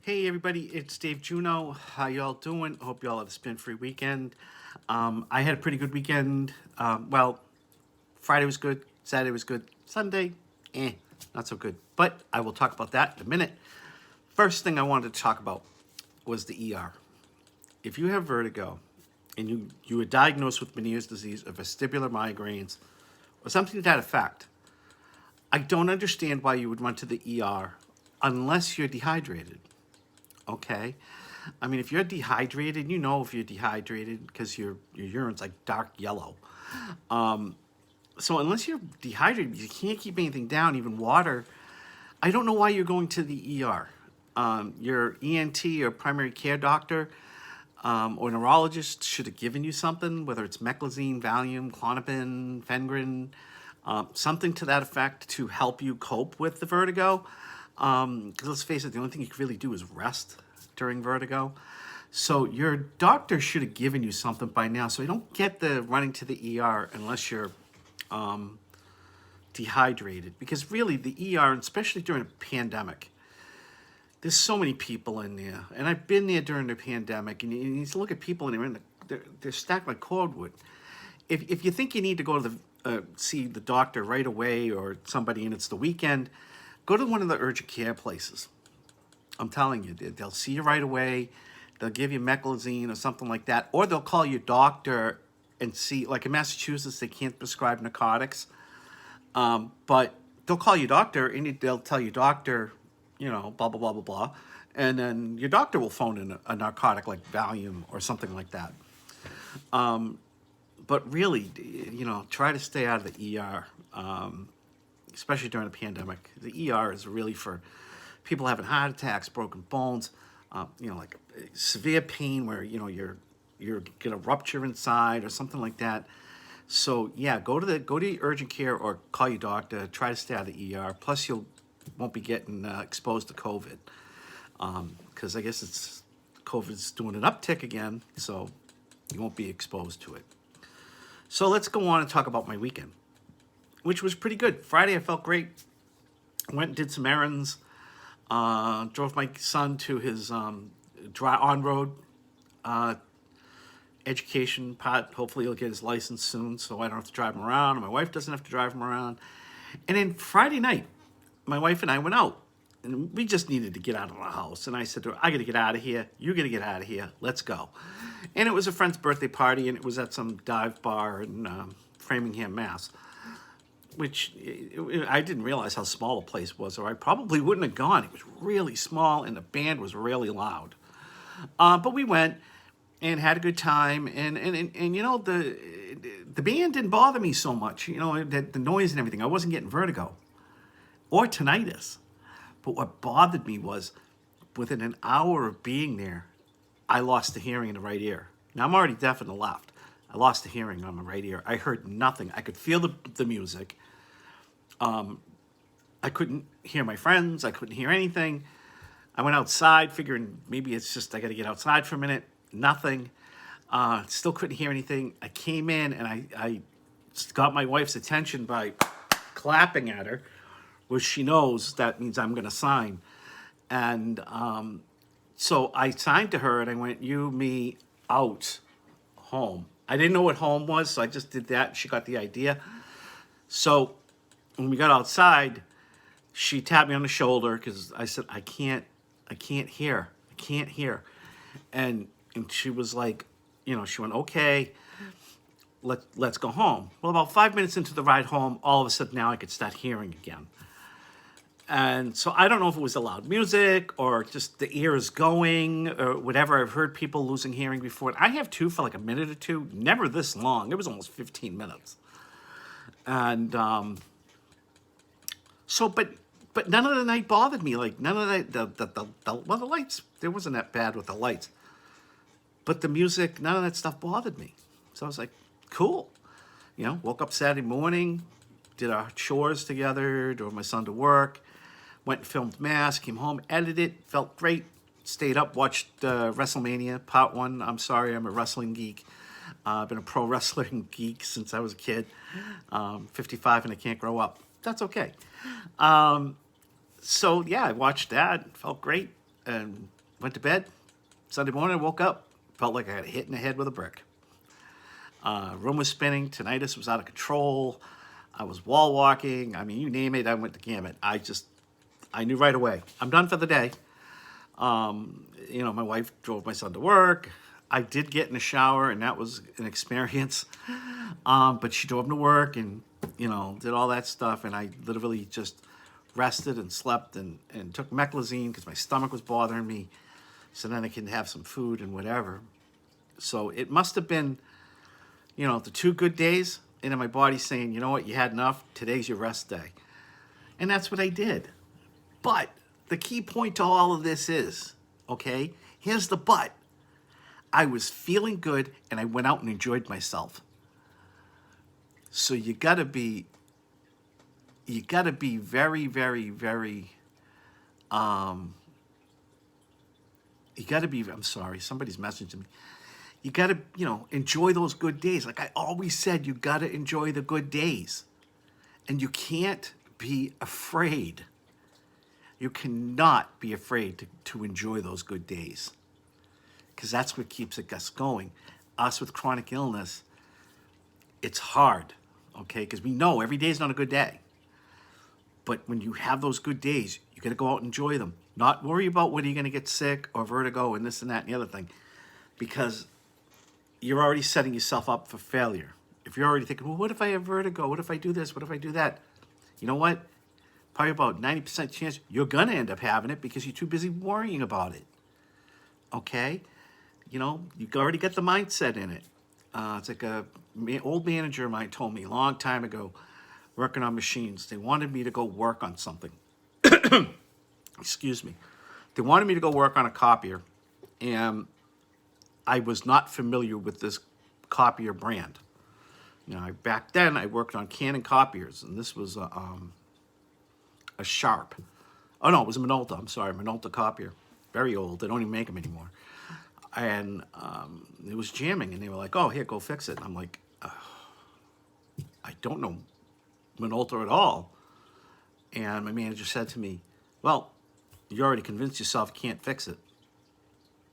Hey everybody, it's Dave Juno. How y'all doing? Hope y'all had a spin-free weekend. I had a pretty good weekend. Friday was good, Saturday was good, Sunday, not so good. But I will talk about that in a minute. First thing I wanted to talk about was the ER. If you have vertigo and you were diagnosed with Meniere's disease or vestibular migraines or something to that effect, I don't understand why you would run to the ER unless you're dehydrated. Okay? I mean, if you're dehydrated, you know if you're dehydrated because your urine's like dark yellow. So unless you're dehydrated, you can't keep anything down, even water. I don't know why you're going to the ER. Your ENT or primary care doctor or neurologist should have given you something, whether it's meclizine, Valium, Klonopin, Fengrin, something to that effect to help you cope with the vertigo. Because let's face it, the only thing you can really do is rest during vertigo. So your doctor should have given you something by now. So you don't get the running to the ER unless you're dehydrated. Because really, the ER, especially during a pandemic, there's so many people in there. And I've been there during the pandemic, and you need to look at people in there, they're stacked like cordwood. If you think you need to go to see the doctor right away or somebody and it's the weekend, go to one of the urgent care places. I'm telling you, they'll see you right away. They'll give you meclizine or something like that. Or they'll call your doctor and see, like in Massachusetts, they can't prescribe narcotics. But they'll call your doctor and they'll tell your doctor, blah, blah, blah, blah, blah. And then your doctor will phone in a narcotic like Valium or something like that. But really, try to stay out of the ER. Especially during a pandemic. The ER is really for people having heart attacks, broken bones, like severe pain where you're gonna rupture inside or something like that. So yeah, go to the urgent care or call your doctor. Try to stay out of the ER. Plus, you won't be getting exposed to COVID because I guess COVID's doing an uptick again, so you won't be exposed to it. So let's go on and talk about my weekend, which was pretty good. Friday, I felt great. Went and did some errands. Drove my son to his on-road education part. Hopefully he'll get his license soon so I don't have to drive him around, and my wife doesn't have to drive him around. And then Friday night, my wife and I went out, and we just needed to get out of the house. And I said to her, I got to get out of here. You're going to get out of here. Let's go. And it was a friend's birthday party, and it was at some dive bar in Framingham, Mass., which I didn't realize how small the place was, or I probably wouldn't have gone. It was really small, and the band was really loud. But we went and had a good time, and the band didn't bother me so much. The noise and everything. I wasn't getting vertigo or tinnitus. But what bothered me was, within an hour of being there, I lost the hearing in the right ear. Now I'm already deaf in the left. I lost the hearing on my right ear. I heard nothing. I could feel the music. I couldn't hear my friends. I couldn't hear anything. I went outside figuring maybe it's just I got to get outside for a minute. Nothing. Still couldn't hear anything. I came in and I got my wife's attention by clapping at her, which she knows that means I'm going to sign. And so I signed to her and I went, you, me, out, home. I didn't know what home was, so I just did that. She got the idea. So when we got outside, she tapped me on the shoulder because I said, I can't hear. And she was like, she went, okay, let's go home. Well, about 5 minutes into the ride home, all of a sudden now I could start hearing again. And so I don't know if it was the loud music or just the ear is going or whatever. I've heard people losing hearing before. I have too for like a minute or two, never this long. It was almost 15 minutes. And but none of the night bothered me. Like none of the lights, there wasn't that bad with the lights. But the music, none of that stuff bothered me. So I was like, cool. Woke up Saturday morning, did our chores together, drove my son to work, went and filmed Mass, came home, edited, felt great, stayed up, watched WrestleMania Part 1. I'm sorry, I'm a wrestling geek. I've been a pro wrestling geek since I was a kid. 55 and I can't grow up. That's okay. So yeah, I watched that, felt great. and went to bed. Sunday morning, I woke up, felt like I got hit in the head with a brick. Room was spinning. Tinnitus was out of control. I was wall walking. I mean, you name it, I went the gamut. I knew right away. I'm done for the day. My wife drove my son to work. I did get in the shower, and that was an experience. But she drove him to work and, did all that stuff. And I literally just rested and slept and took meclizine because my stomach was bothering me. So then I can have some food and whatever. So it must have been, the 2 good days. And then my body's saying, you know what, you had enough. Today's your rest day. And that's what I did. But the key point to all of this is, okay, here's the but. I was feeling good and I went out and enjoyed myself. So you gotta be very, very, very, I'm sorry, somebody's messaging me. You gotta, enjoy those good days. Like I always said, you gotta enjoy the good days. And you can't be afraid. You cannot be afraid to enjoy those good days, because that's what keeps us going. Us with chronic illness, it's hard, okay? Because we know every day is not a good day. But when you have those good days, you got to go out and enjoy them. Not worry about whether you're going to get sick or vertigo and this and that and the other thing, because you're already setting yourself up for failure. If you're already thinking, well, what if I have vertigo? What if I do this? What if I do that? You know what? Probably about 90% chance you're going to end up having it because you're too busy worrying about it. Okay? You already got the mindset in it. It's like old manager of mine told me a long time ago, working on machines. They wanted me to go work on something. Excuse me. They wanted me to go work on a copier, and I was not familiar with this copier brand. Back then I worked on Canon copiers, and this was a Sharp. Oh no, it was a Minolta. I'm sorry, Minolta copier. Very old. They don't even make them anymore. And it was jamming, and they were like, "Oh, here, go fix it." And I'm like, I don't know Minolta at all. And my manager said to me, "Well, you already convinced yourself you can't fix it.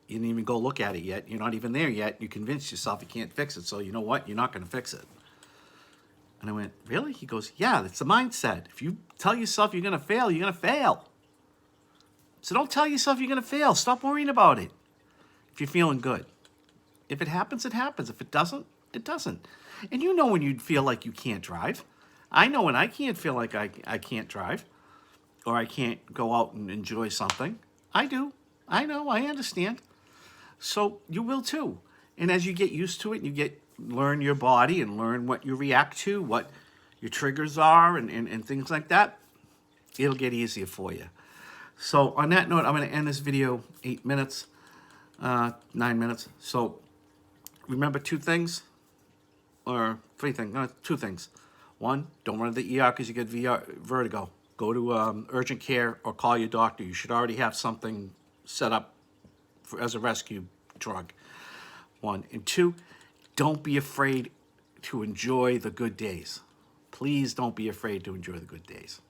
You didn't even go look at it yet. You're not even there yet. You convinced yourself you can't fix it. So you know what? You're not going to fix it." And I went, "Really?" He goes, "Yeah, it's the mindset. If you tell yourself you're going to fail, you're going to fail. So don't tell yourself you're going to fail. Stop worrying about it if you're feeling good. If it happens, it happens. If it doesn't, it doesn't." And you know when you feel like you can't drive. I know when I can't feel like I can't drive or I can't go out and enjoy something. I do. I know. I understand. So you will too. And as you get used to it, you learn your body and learn what you react to, what your triggers are and things like that, it'll get easier for you. So on that note, I'm going to end this video 8 minutes, 9 minutes. So remember 2 things, or 3 things, no, 2 things. 1, don't run to the ER because you get vertigo. Go to urgent care or call your doctor. You should already have something set up as a rescue drug. 1. And 2, don't be afraid to enjoy the good days. Please don't be afraid to enjoy the good days.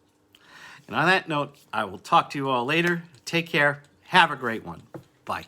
And on that note, I will talk to you all later. Take care. Have a great one. Bye.